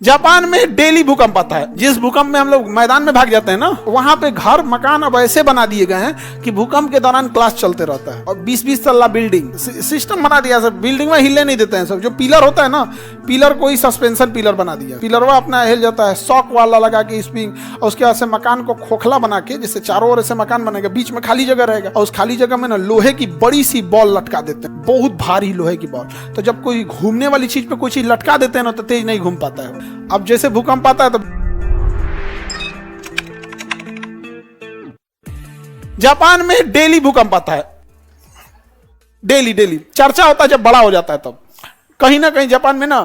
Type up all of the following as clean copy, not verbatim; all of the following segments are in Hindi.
जापान में डेली भूकंप आता है। जिस भूकंप में हम लोग मैदान में भाग जाते हैं ना, वहां पे घर मकान अब ऐसे बना दिए गए हैं कि भूकंप के दौरान क्लास चलते रहता है। और 20-20 तल्ला बिल्डिंग सिस्टम बना दिया सब, बिल्डिंग में हिले नहीं देते हैं सब। जो पिलर होता है ना, पिलर कोई सस्पेंशन पिलर बना दिया, पिलरवा अपना हिल जाता है, शॉक वाला लगा के स्प्रिंग, और उसके बाद से मकान को खोखला बना के, जैसे चारों ओर से मकान बनेगा, बीच में खाली जगह रहेगा, और उस खाली जगह में ना लोहे की बड़ी सी बॉल लटका देते हैं, बहुत भारी लोहे की बॉल। तो जब कोई घूमने वाली चीज पे कोई चीज लटका देते हैं ना, तो तेज नहीं घूम पाता है। अब जैसे भूकंप आता है तो जापान में डेली भूकंप आता है, डेली चर्चा होता है जब बड़ा हो जाता है तब। कहीं ना कहीं जापान में ना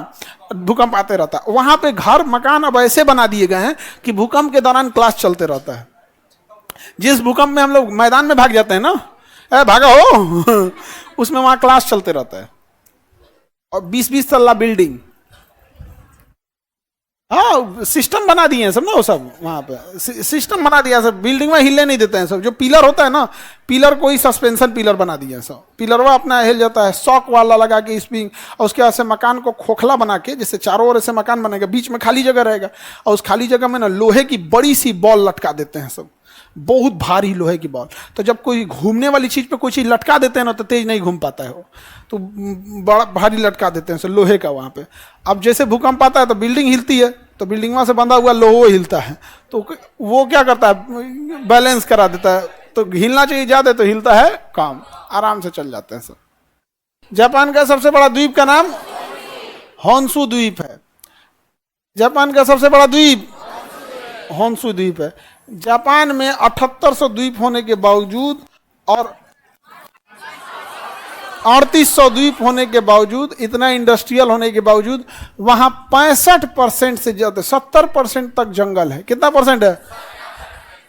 भूकंप आते रहता है। वहां पे घर मकान अब ऐसे बना दिए गए हैं कि भूकंप के दौरान क्लास चलते रहता है। जिस भूकंप में हम लोग मैदान में भाग जाते हैं ना, भागा हो उसमें वहां क्लास चलते रहता है। और 20-20 तल्ला बिल्डिंग, हाँ सिस्टम बना दिए हैं सब ना, वो सब वहां पे सिस्टम बना दिया सब, बिल्डिंग में हिले नहीं देते हैं सब। जो पिलर होता है ना, पिलर कोई सस्पेंशन पिलर बना दिया है सब, पिलरवा अपना हिल जाता है, शॉक वाला लगा के स्प्रिंग, और उसके बाद से मकान को खोखला बना के, जैसे चारों ओर से मकान बनेगा, बीच में खाली जगह रहेगा, और उस खाली जगह में ना लोहे की बड़ी सी बॉल लटका देते हैं सब, बहुत भारी लोहे की बॉल। तो जब कोई घूमने वाली चीज पे कोई चीज लटका देते हैं ना, तो तेज नहीं घूम पाता है वो, तो बड़ा भारी लटका देते हैं लोहे का वहां पे। अब जैसे भूकंप आता है तो बिल्डिंग हिलती है, तो बिल्डिंग वहां से बंधा हुआ लोहा हिलता है, तो वो क्या करता है, बैलेंस करा देता है। तो हिलना चाहिए ज्यादा, तो हिलता है, काम आराम से चल जाते हैं सब। जापान का सबसे बड़ा द्वीप का नाम होन्शु द्वीप है। जापान का सबसे बड़ा द्वीप होन्शु द्वीप है। जापान में 7800 द्वीप होने के बावजूद और 3800 द्वीप होने के बावजूद, इतना इंडस्ट्रियल होने के बावजूद, वहां 65% से ज्यादा 70% तक जंगल है। कितना परसेंट है?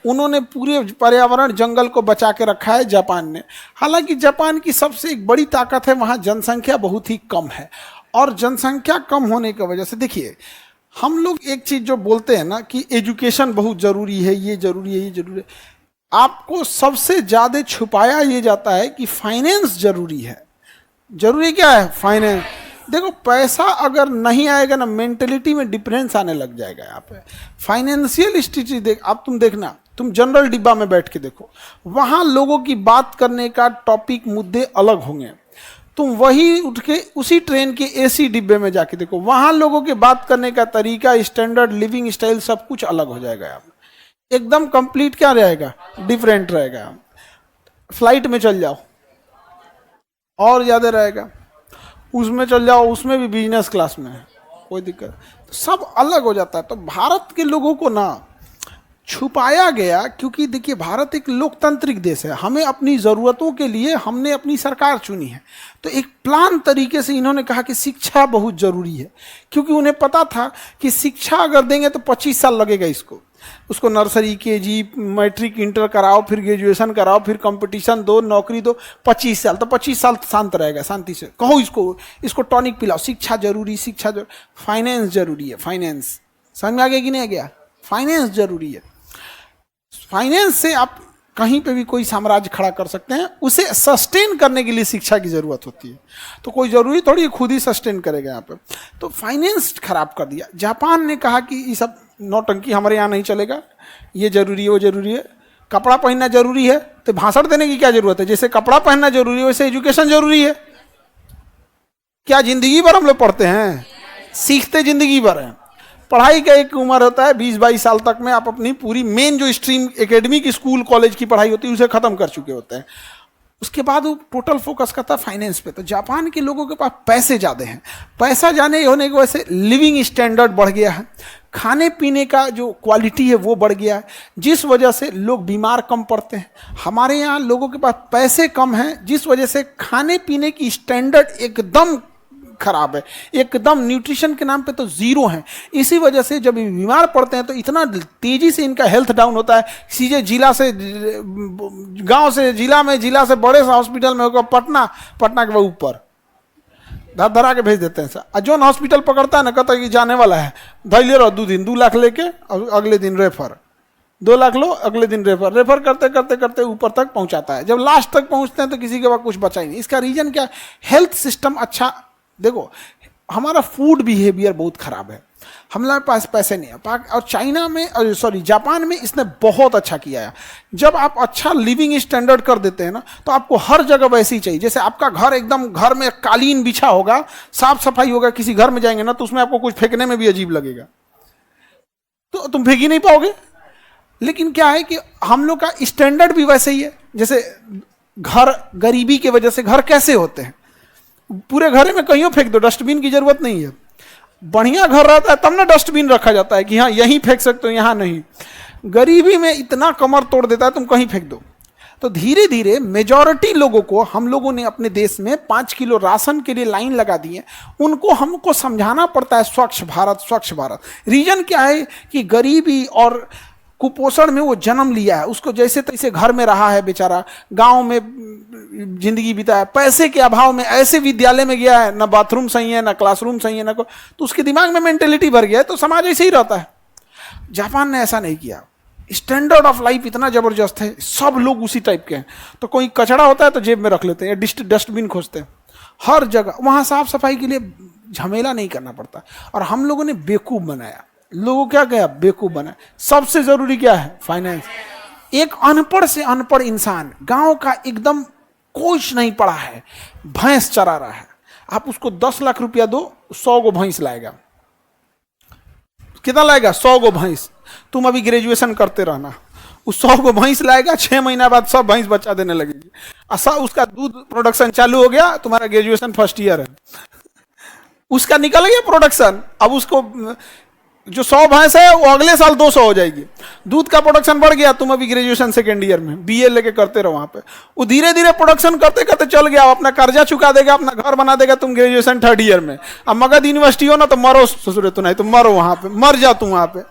उन्होंने पूरे पर्यावरण जंगल को बचा के रखा है जापान ने। हालांकि जापान की सबसे एक बड़ी ताकत है, वहां जनसंख्या बहुत ही कम है, और जनसंख्या कम होने की वजह से, देखिए हम लोग एक चीज जो बोलते हैं ना कि एजुकेशन बहुत जरूरी है, ये जरूरी है, ये जरूरी है, आपको सबसे ज्यादा छुपाया ये जाता है कि फाइनेंस जरूरी है। जरूरी क्या है? फाइनेंस। देखो पैसा अगर नहीं आएगा ना, मेंटेलिटी में डिफरेंस आने लग जाएगा यहाँ पे। फाइनेंशियल स्थिति देख, अब तुम देखना, तुम जनरल डिब्बा में बैठ के देखो, वहां लोगों की बात करने का टॉपिक, मुद्दे अलग होंगे। तुम वही उठ के उसी ट्रेन के एसी डिब्बे में जाके देखो, वहां लोगों के बात करने का तरीका, स्टैंडर्ड लिविंग स्टाइल सब कुछ अलग हो जाएगा। यहाँ एकदम कंप्लीट क्या रहेगा? डिफरेंट रहेगा। फ्लाइट में चल जाओ और ज्यादा रहेगा, उसमें चल जाओ, उसमें भी बिजनेस क्लास में है, कोई दिक्कत, तो सब अलग हो जाता है। तो भारत के लोगों को ना छुपाया गया, क्योंकि देखिए भारत एक लोकतांत्रिक देश है, हमें अपनी ज़रूरतों के लिए हमने अपनी सरकार चुनी है। तो एक प्लान तरीके से इन्होंने कहा कि शिक्षा बहुत ज़रूरी है, क्योंकि उन्हें पता था कि शिक्षा अगर देंगे तो 25 साल लगेगा इसको, उसको नर्सरी, केजी, मैट्रिक, इंटर कराओ, फिर ग्रेजुएशन कराओ, फिर कंपटीशन दो, नौकरी दो, 25 साल, तो 25 साल शांत रहेगा, शांति से कहो, इसको टॉनिक पिलाओ, शिक्षा जरूरी, शिक्षा जरूरी, फाइनेंस जरूरी है, फाइनेंस समझ में आ गया कि नहीं आ गया? फाइनेंस जरूरी है। फाइनेंस से आप कहीं पे भी कोई साम्राज्य खड़ा कर सकते हैं, उसे सस्टेन करने के लिए शिक्षा की जरूरत होती है। तो कोई जरूरी थोड़ी खुद ही सस्टेन करेगा यहाँ पे। तो फाइनेंस खराब कर दिया। जापान ने कहा कि ये सब नौटंकी हमारे यहाँ नहीं चलेगा, ये जरूरी है, वो जरूरी है, कपड़ा पहनना जरूरी है, तो भाषण देने की क्या जरूरत है? जैसे कपड़ा पहनना जरूरी है, वैसे एजुकेशन जरूरी है। क्या जिंदगी भर हम लोग पढ़ते हैं? सीखते जिंदगी भर हैं। पढ़ाई का एक उम्र होता है 20-22 साल तक में आप अपनी पूरी मेन जो स्ट्रीम एकेडमिक स्कूल कॉलेज की पढ़ाई होती है उसे खत्म कर चुके होते हैं। उसके बाद वो टोटल फोकस करता है फाइनेंस पे। तो जापान के लोगों के पास पैसे ज़्यादा हैं, पैसा जाने होने की वजह से लिविंग स्टैंडर्ड बढ़ गया है, खाने पीने का जो क्वालिटी है वो बढ़ गया है, जिस वजह से लोग बीमार कम पड़ते हैं। हमारे यहाँ लोगों के पास पैसे कम हैं, जिस वजह से खाने पीने की स्टैंडर्ड एकदम खराब है, एकदम न्यूट्रिशन के नाम पे तो जीरो है। इसी वजह से जब बीमार पड़ते हैं तो इतना तेजी से इनका हेल्थ डाउन होता है। सीधे जिला से गांव से जिला में, जिला से बड़े से हॉस्पिटल में होगा पटना, पटना के ऊपर धर धरा के भेज देते हैं सर। जोन हॉस्पिटल पकड़ता है ना, कहता है कि जाने वाला है, धैले रहो 2 दिन, 2 लाख लेके अगले दिन रेफर, 2 लाख लो अगले दिन रेफर, रेफर करते करते करते ऊपर तक पहुंचाता है। जब लास्ट तक पहुंचते हैं तो किसी के पास कुछ बचा ही नहीं। इसका रीजन क्या है? हेल्थ सिस्टम अच्छा, देखो हमारा फूड बिहेवियर बहुत खराब है। हमारे पास पैसे नहीं है। और चाइना में, सॉरी जापान में इसने बहुत अच्छा किया है। जब आप अच्छा लिविंग स्टैंडर्ड कर देते हैं ना, तो आपको हर जगह वैसे ही चाहिए। जैसे आपका घर एकदम, घर में कालीन बिछा होगा, साफ सफाई होगा, किसी घर में जाएंगे ना तो उसमें आपको कुछ फेंकने में भी अजीब लगेगा, तो तुम फेंक ही नहीं पाओगे। लेकिन क्या है कि हम लोग का स्टैंडर्ड भी वैसे ही है। जैसे घर, गरीबी की वजह से घर कैसे होते हैं, पूरे घर में कहीं फेंक दो, डस्टबिन की जरूरत नहीं है। बढ़िया घर रहता है तब ना डस्टबिन रखा जाता है कि हाँ यहीं फेंक सकते हो, यहाँ नहीं। गरीबी में इतना कमर तोड़ देता है, तुम कहीं फेंक दो। तो धीरे धीरे मेजॉरिटी लोगों को, हम लोगों ने अपने देश में 5 किलो राशन के लिए लाइन लगा दी है। उनको हमको समझाना पड़ता है स्वच्छ भारत, स्वच्छ भारत। रीजन क्या है कि गरीबी और कुपोषण में वो जन्म लिया है, उसको जैसे तैसे घर में रहा है बेचारा, गांव में जिंदगी बिताया, पैसे के अभाव में ऐसे विद्यालय में गया है, ना बाथरूम सही है, ना क्लासरूम सही है, ना को, तो उसके दिमाग में मेंटेलिटी भर गया है, तो समाज ऐसे ही रहता है। जापान ने ऐसा नहीं किया। स्टैंडर्ड ऑफ लाइफ इतना जबरदस्त है, सब लोग उसी टाइप के हैं। तो कोई कचरा होता है तो जेब में रख लेते हैं, डस्टबिन खोजते हैं हर जगह। वहां साफ सफाई के लिए झमेला नहीं करना पड़ता। और हम लोगों ने बेवकूफ बनाया, लोगों क्या गया, बेवकूफ बनाया। सबसे जरूरी क्या है, फाइनेंस। एक अनपढ़ से अनपढ़ इंसान, गांव का एकदम कुछ नहीं पढ़ा है, भैंस चरा रहा है, आप उसको 10 लाख रुपया दो, 100 गो भैंस लाएगा। कितना लाएगा, 100 गो भैंस। तुम अभी ग्रेजुएशन करते रहना, उस 100 गो भैंस लाएगा, 6 महीना बाद सब भैंस बच्चा देने लगेगी। ऐसा उसका दूध प्रोडक्शन चालू हो गया, तुम्हारा ग्रेजुएशन फर्स्ट ईयर है, उसका निकल गया प्रोडक्शन। अब उसको जो 100 भैंस है वो अगले साल 200 हो जाएगी। दूध का प्रोडक्शन बढ़ गया, तुम अभी ग्रेजुएशन सेकेंड ईयर में, बीए लेके करते रहो वहां पे। वो धीरे धीरे प्रोडक्शन करते करते चल गया, अपना कर्जा चुका देगा, अपना घर बना देगा, तुम ग्रेजुएशन थर्ड ईयर में। अब मगध यूनिवर्सिटी हो ना तो मरो ससुरे, तो नहीं तो मरो वहां पे, मर जा तुम वहां पे।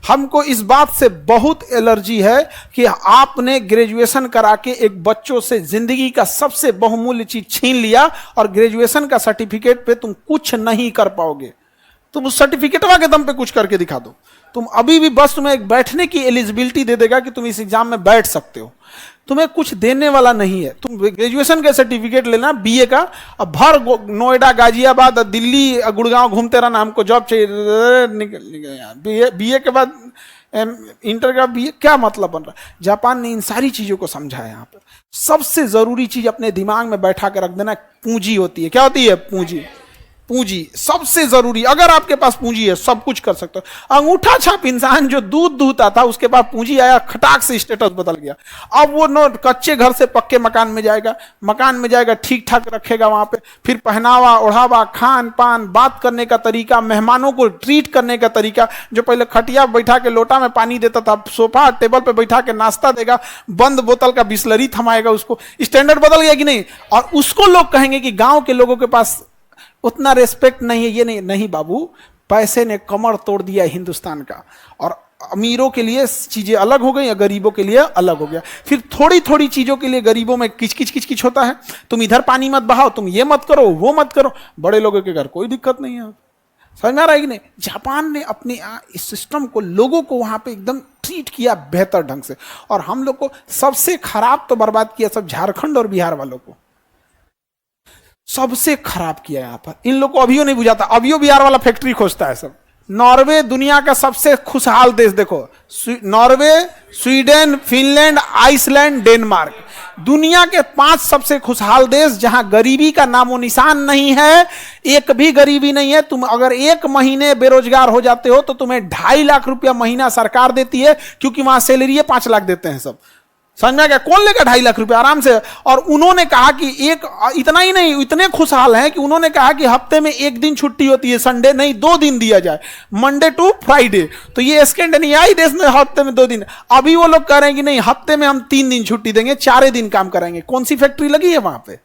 हमको इस बात से बहुत एलर्जी है कि आपने ग्रेजुएशन करा के एक बच्चों से जिंदगी का सबसे बहुमूल्य चीज छीन लिया, और ग्रेजुएशन का सर्टिफिकेट पे तुम कुछ नहीं कर पाओगे। तुम उस सर्टिफिकेटवा के दम पे कुछ करके दिखा दो। तुम अभी भी बस तुम्हें एक बैठने की एलिजिबिलिटी दे देगा कि तुम इस एग्जाम में बैठ सकते हो, तुम्हें कुछ देने वाला नहीं है। तुम ग्रेजुएशन का सर्टिफिकेट लेना बीए का, अब भर नोएडा, गाजियाबाद, दिल्ली, गुड़गांव घूमते रहना, हमको जॉब चाहिए, निकल यार। बीए के बाद इंटर का बीए, क्या मतलब बन रहा है। जापान ने इन सारी चीजों को समझा है। यहाँ पर सबसे जरूरी चीज अपने दिमाग में बैठा के रख देना, पूंजी होती है। क्या होती है, पूंजी। पूंजी सबसे जरूरी। अगर आपके पास पूंजी है सब कुछ कर सकते हो। अंगूठा छाप इंसान जो दूध दूहता था, उसके पास पूंजी आया, खटाक से स्टेटस बदल गया। अब वो नो कच्चे घर से पक्के मकान में जाएगा, मकान में जाएगा, ठीक ठाक रखेगा वहां पे, फिर पहनावा ओढ़ावा, खान पान, बात करने का तरीका, मेहमानों को ट्रीट करने का तरीका। जो पहले खटिया बैठा के लोटा में पानी देता था, सोफा टेबल पे बैठा के नाश्ता देगा, बंद बोतल का बिस्लरी थमाएगा। उसको स्टैंडर्ड बदल गया कि नहीं। और उसको लोग कहेंगे कि गांव के लोगों के पास उतना रेस्पेक्ट नहीं है, ये नहीं बाबू, पैसे ने कमर तोड़ दिया हिंदुस्तान का। और अमीरों के लिए चीजें अलग हो गई, या गरीबों के लिए अलग हो गया। फिर थोड़ी थोड़ी चीजों के लिए गरीबों में किच होता है। तुम इधर पानी मत बहाओ, तुम ये मत करो, वो मत करो। बड़े लोगों के घर कोई दिक्कत नहीं है। समझ में आ रहा है कि नहीं। जापान ने अपने इस सिस्टम को, लोगों को वहां पे एकदम ट्रीट किया बेहतर ढंग से। और हम लोग को सबसे खराब तो बर्बाद किया सब झारखंड और बिहार वालों को, सबसे खराब किया यहां पर। इन लोग को अभियो नहीं बुझाता, अभियो बिहार वाला फैक्ट्री खोजता है सब। नॉर्वे दुनिया का सबसे खुशहाल देश, देखो Norway, Sweden, Finland, Iceland, Denmark, दुनिया के 5 सबसे खुशहाल देश जहां गरीबी का नामो निशान नहीं है, एक भी गरीबी नहीं है। तुम अगर 1 महीने बेरोजगार हो जाते हो तो तुम्हें 2.5 लाख रुपया महीना सरकार देती है, क्योंकि वहां सैलरी है 5 लाख देते हैं सब। समझ में आ गया, कौन लेगा 2.5 लाख रुपए आराम से। और उन्होंने कहा कि इतना ही नहीं, इतने खुशहाल हैं कि उन्होंने कहा कि हफ्ते में 1 दिन छुट्टी होती है, संडे नहीं 2 दिन दिया जाए, मंडे टू फ्राइडे। तो ये स्कैंडिनेवियाई देश में हफ्ते में 2 दिन। अभी वो लोग कह रहे हैं कि नहीं, हफ्ते में हम 3 दिन छुट्टी देंगे, 4 दिन काम कराएंगे। कौन सी फैक्ट्री लगी है वहां पे,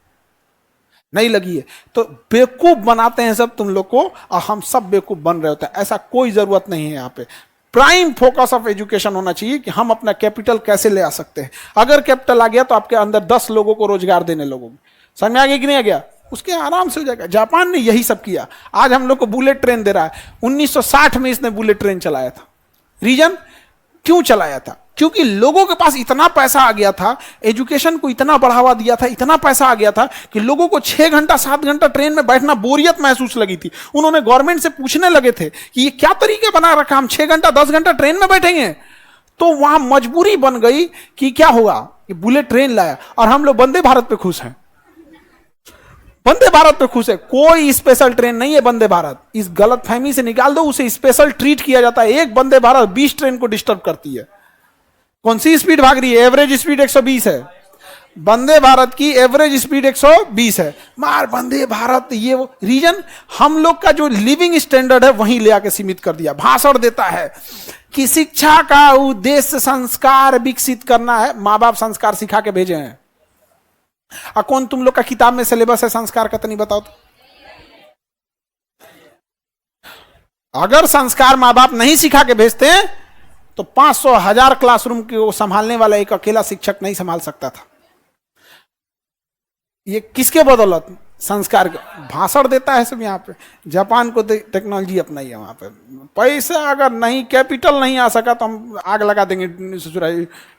नहीं लगी है। तो बेवकूफ बनाते हैं सब तुम लोग को, और हम सब बेवकूफ बन रहे होते हैं। ऐसा कोई जरूरत नहीं है। यहाँ पे प्राइम फोकस ऑफ एजुकेशन होना चाहिए कि हम अपना कैपिटल कैसे ले आ सकते हैं। अगर कैपिटल आ गया तो आपके अंदर 10 लोगों को रोजगार देने लोगों में, समझ में आ गया कि नहीं आ गया, उसके आराम से हो जाएगा। जापान ने यही सब किया, आज हम लोग को बुलेट ट्रेन दे रहा है। 1960 में इसने बुलेट ट्रेन चलाया था। रीजन क्यों चलाया था, क्योंकि लोगों के पास इतना पैसा आ गया था, एजुकेशन को इतना बढ़ावा दिया था, इतना पैसा आ गया था कि लोगों को 6 घंटा 7 घंटा ट्रेन में बैठना बोरियत महसूस लगी थी। उन्होंने गवर्नमेंट से पूछने लगे थे कि ये क्या तरीके बना रखा, हम 6 घंटा 10 घंटा ट्रेन में बैठेंगे। तो वहां मजबूरी बन गई कि क्या होगा, कि बुलेट ट्रेन लाया और हम लोग वंदे भारत पे खुश हैं। वंदे भारत पे खुश है, कोई स्पेशल ट्रेन नहीं है वंदे भारत। इस गलत फहमी से निकाल दो, उसे स्पेशल ट्रीट किया जाता है। एक वंदे भारत 20 ट्रेन को डिस्टर्ब करती है। कौन सी स्पीड भाग रही है? एवरेज स्पीड 120 है। वंदे भारत की एवरेज स्पीड 120 है। मार वंदे भारत, ये वो रीजन हम लोग का जो लिविंग स्टैंडर्ड है वहीं ले आके सीमित कर दिया। भाषण देता है कि शिक्षा का उद्देश्य संस्कार विकसित करना है। माँ बाप संस्कार सिखा के भेजे हैं। कौन तुम लोग का किताब में सिलेबस है संस्कार का? तो नहीं बताओ तो। अगर संस्कार माँ बाप नहीं सिखा के भेजते तो 500,000 क्लासरूम को संभालने वाला एक अकेला शिक्षक नहीं संभाल सकता था। ये किसके बदौलत? संस्कार का। भाषण देता है सब यहाँ पे। जापान को टेक्नोलॉजी अपनाई है। वहां पे पैसा अगर नहीं, कैपिटल नहीं आ सका तो हम आग लगा देंगे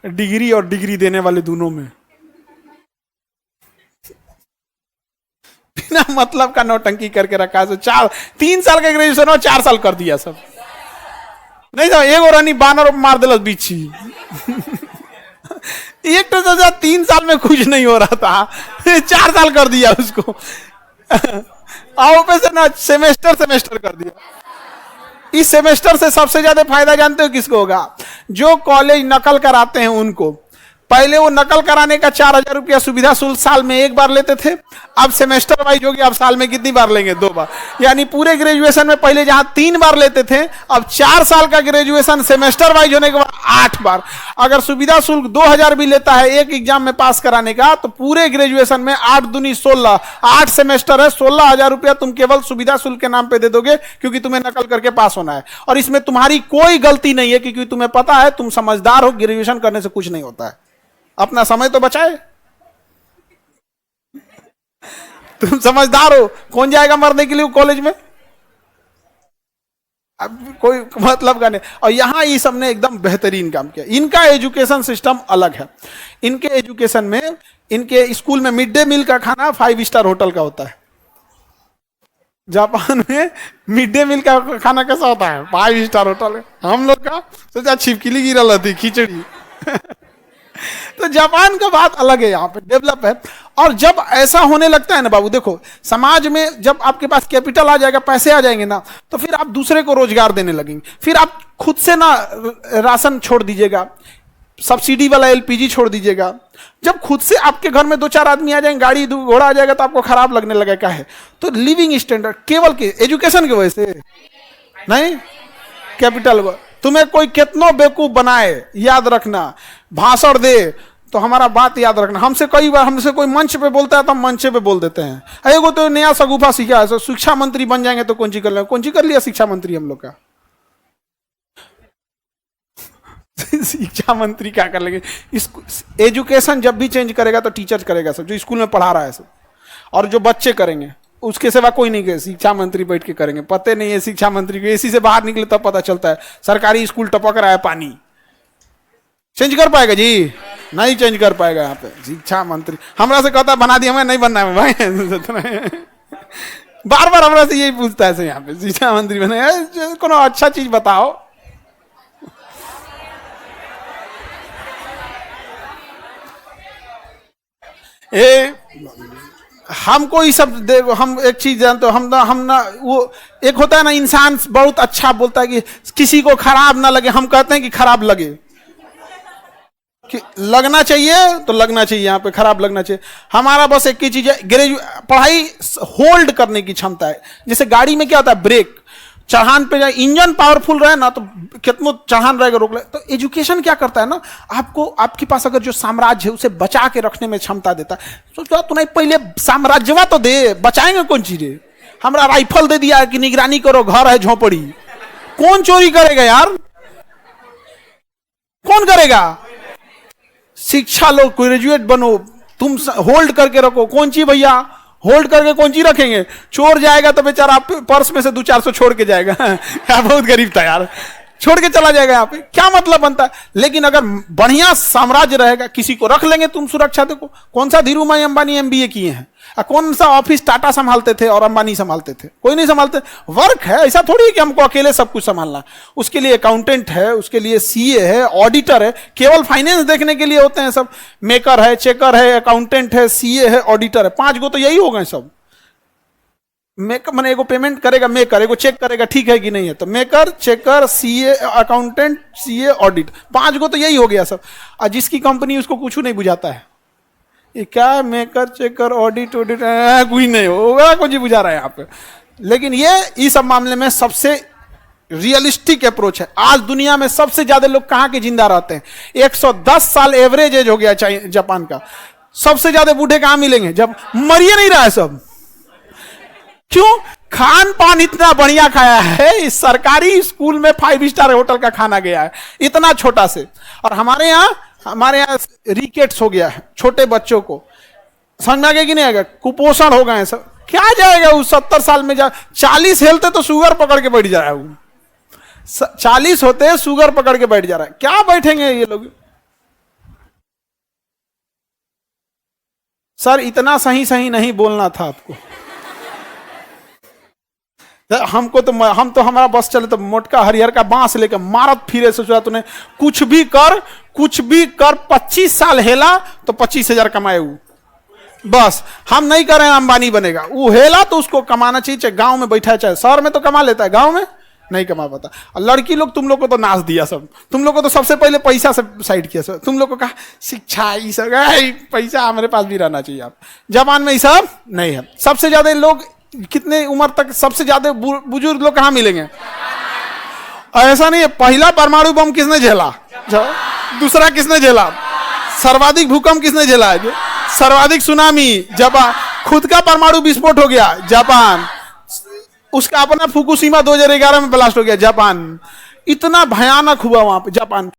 डिग्री और डिग्री देने वाले दोनों में। बिना मतलब का नौटंकी करके रखा है। 3 साल का ग्रेजुएशन और 4 साल कर दिया सब। नहीं तो एक और बानर मार दिल बीची। एक तो 3 साल में कुछ नहीं हो रहा था, 4 साल कर दिया उसको। आओ पे से ना सेमेस्टर कर दिया। इस सेमेस्टर से सबसे ज्यादा फायदा जानते हो किसको होगा? जो कॉलेज नकल कराते हैं उनको। पहले वो नकल कराने का 4,000 रुपया सुविधा शुल्क साल में एक बार लेते थे, अब सेमेस्टर वाइज हो गया। अब साल में कितनी बार लेंगे? 2 बार। यानी पूरे ग्रेजुएशन में पहले जहां 3 बार लेते थे, अब 4 साल का ग्रेजुएशन सेमेस्टर वाइज होने के बाद 8 बार। अगर सुविधा शुल्क 2,000 भी लेता है एक एग्जाम में पास कराने का, तो पूरे ग्रेजुएशन में 8 दूनी 16, 8 सेमेस्टर है। 16,000 रुपया तुम केवल सुविधा शुल्क के नाम पे दे दोगे, क्योंकि तुम्हें नकल करके पास होना है। और इसमें तुम्हारी कोई गलती नहीं है, क्योंकि तुम्हें पता है, तुम समझदार हो, ग्रेजुएशन करने से कुछ नहीं होता है। अपना समय तो बचाए। तुम समझदार हो। कौन जाएगा मरने के लिए कॉलेज में? अब कोई मतलब का नहीं। और यहां ये सबने एकदम बेहतरीन काम किया। इनका एजुकेशन सिस्टम अलग है। इनके एजुकेशन में, इनके स्कूल में मिड डे मील का खाना 5 स्टार होटल का होता है। जापान में मिड डे मील का खाना कैसा होता है? 5 स्टार होटल है। हम लोग का सोचा छिपकली गिरल थी, खिचड़ी। तो जापान का बात अलग है, यहाँ पे डेवलप है। और जब ऐसा होने लगता है ना बाबू, देखो समाज में जब आपके पास कैपिटल आ जाएगा, पैसे आ जाएंगे ना, तो फिर आप दूसरे को रोजगार देने लगेंगे। फिर आप खुद से ना राशन छोड़ दीजिएगा, सब्सिडी वाला एलपीजी छोड़ दीजिएगा। जब खुद से आपके घर में 2-4 आदमी आ जाएंगे, गाड़ी घोड़ा आ जाएगा, तो आपको खराब लगने लगेगा है। तो लिविंग स्टैंडर्ड केवल के एजुकेशन की वजह से नहीं, कैपिटल। तुम्हें कोई कितनो बेवकूफ बनाए, याद रखना, भाषण दे तो हमारा बात याद रखना। हमसे कई बार हमसे कोई मंच पे बोलता है तो हम मंच पे बोल देते हैं। एगो तो नया सगुफा सीखा है, शिक्षा मंत्री बन जाएंगे तो कौन सी कर लेंगे? कौन सी कर लिया शिक्षा मंत्री हम लोग का? शिक्षा मंत्री क्या कर लेंगे? एजुकेशन जब भी चेंज करेगा तो टीचर करेगा सब, जो स्कूल में पढ़ा रहा है सब। और जो बच्चे करेंगे उसके सिवा कोई नहीं करेगा। शिक्षा मंत्री बैठ के करेंगे। पते नहीं है शिक्षा मंत्री को, एसी से बाहर निकले तब पता चलता है सरकारी स्कूल टपक रहा है पानी। चेंज कर पाएगा जी? नहीं चेंज कर पाएगा। यहाँ पे शिक्षा मंत्री हमरा से कहता बना दिया, हमें नहीं बनना है भाई। बार बार हमरा से यही पूछता है यहाँ पे, शिक्षा मंत्री बने, कोनो अच्छा चीज बताओ। हमको ये सब देखो, हम एक चीज जानते हो, हम ना वो एक होता है ना, इंसान बहुत अच्छा बोलता है कि किसी को खराब ना लगे। हम कहते हैं कि खराब लगे, कि लगना चाहिए तो लगना चाहिए, यहाँ पे खराब लगना चाहिए। हमारा बस एक ही चीज है, पढ़ाई होल्ड करने की क्षमता है। जैसे गाड़ी में क्या होता है, ब्रेक, चढ़ान पे जाए, इंजन पावरफुल रहे ना तो कितना चढ़ान रहेगा रोक ले। तो एजुकेशन क्या करता है ना, आपको आपके पास अगर जो साम्राज्य है उसे बचा के रखने में क्षमता देता है। सोचो तू नहीं, पहले साम्राज्यवा तो दे, बचाएंगे कौन चीजें? हमरा राइफल दे दिया कि निगरानी करो, घर है झोपड़ी, कौन चोरी करेगा यार? कौन करेगा? शिक्षा लो, ग्रेजुएट बनो, तुम होल्ड करके रखो। कौन ची भैया होल्ड करके कौन ची रखेंगे? चोर जाएगा तो बेचारा पर्स में से 200-400 छोड़ के जाएगा। बहुत गरीब था यार। छोड़ के चला जाएगा यहाँ पे, क्या मतलब बनता है। लेकिन अगर बढ़िया साम्राज्य रहेगा, किसी को रख लेंगे तुम सुरक्षा देखो। कौन सा धीरूभाई अंबानी एमबीए किए हैं, कौन सा ऑफिस टाटा संभालते थे और अंबानी संभालते थे, कोई नहीं संभालते। वर्क है, ऐसा थोड़ी है कि हमको अकेले सब कुछ संभालना। उसके लिए अकाउंटेंट है, उसके लिए सीए है, ऑडिटर है, केवल फाइनेंस देखने के लिए होते हैं सब। मेकर है, चेकर है, अकाउंटेंट है, सीए है, ऑडिटर है, 5 गो तो यही हो गए सब। मेकर मैंने एगो पेमेंट करेगा, मेकर एगो चेक करेगा ठीक है कि नहीं है, तो maker, checker, CA, accountant, CA, audit, 5 गो तो यही हो गया सब। और जिसकी कंपनी उसको कुछ नहीं बुझाता है, ये क्या मेकर, चेकर, ऑडिट कोई नहीं होगा, कुछ ही बुझा रहा है यहाँ पे। लेकिन ये इस सब मामले में सबसे रियलिस्टिक अप्रोच है। आज दुनिया में सबसे ज्यादा लोग कहां के जिंदा रहते हैं, 110 साल एवरेज एज हो गया जापान का। सबसे ज्यादा बूढ़े कहां मिलेंगे, जब मरिए नहीं रहा है सब। क्यों? खान पान इतना बढ़िया खाया है, इस सरकारी स्कूल में 5 स्टार होटल का खाना गया है, इतना छोटा से। और हमारे यहाँ रिकेट्स हो गया है छोटे बच्चों को, समझ में आ गया कि नहीं आएगा, कुपोषण हो गए सब। क्या जाएगा उस 70 साल में, 40 हेलते तो शुगर पकड़ के बैठ जा रहा है वो, 40 होते शुगर पकड़ के बैठ जा रहा है, क्या बैठेंगे ये लोग। सर इतना सही सही नहीं बोलना था आपको, हमको तो हम तो हमारा बस चले तो मोटका हरिहर का बांस लेकर मारत फिरे, सोचा तूने कुछ भी कर 25 साल हेला तो 25,000 कमाए वो। बस हम नहीं कर रहे हैं अंबानी बनेगा, वो हेला तो उसको कमाना चाहिए, चाहे गांव में बैठा है चाहे शहर में, तो कमा लेता है, गांव में नहीं कमा पाता। और लड़की लोग तुम लोग को तो नाच दिया सब, तुम लोग को तो सबसे पहले पैसा से साइड किया सब, तुम लोग को कहा शिक्षा ये सब, पैसा हमारे पास भी रहना चाहिए। आप जापान में ये सब नहीं है। सबसे ज्यादा लोग कितने उम्र तक सबसे ज्यादा बुजुर्ग लोग कहां मिलेंगे? ऐसा नहीं है, पहला परमाणु बम किसने झेला, दूसरा किसने झेला, सर्वाधिक भूकंप किसने झेला है, सर्वाधिक सुनामी जापान, खुद का परमाणु विस्फोट हो गया जापान, उसका अपना फुकुशिमा 2011 में ब्लास्ट हो गया जापान। इतना भयानक हुआ वहां पे जापान।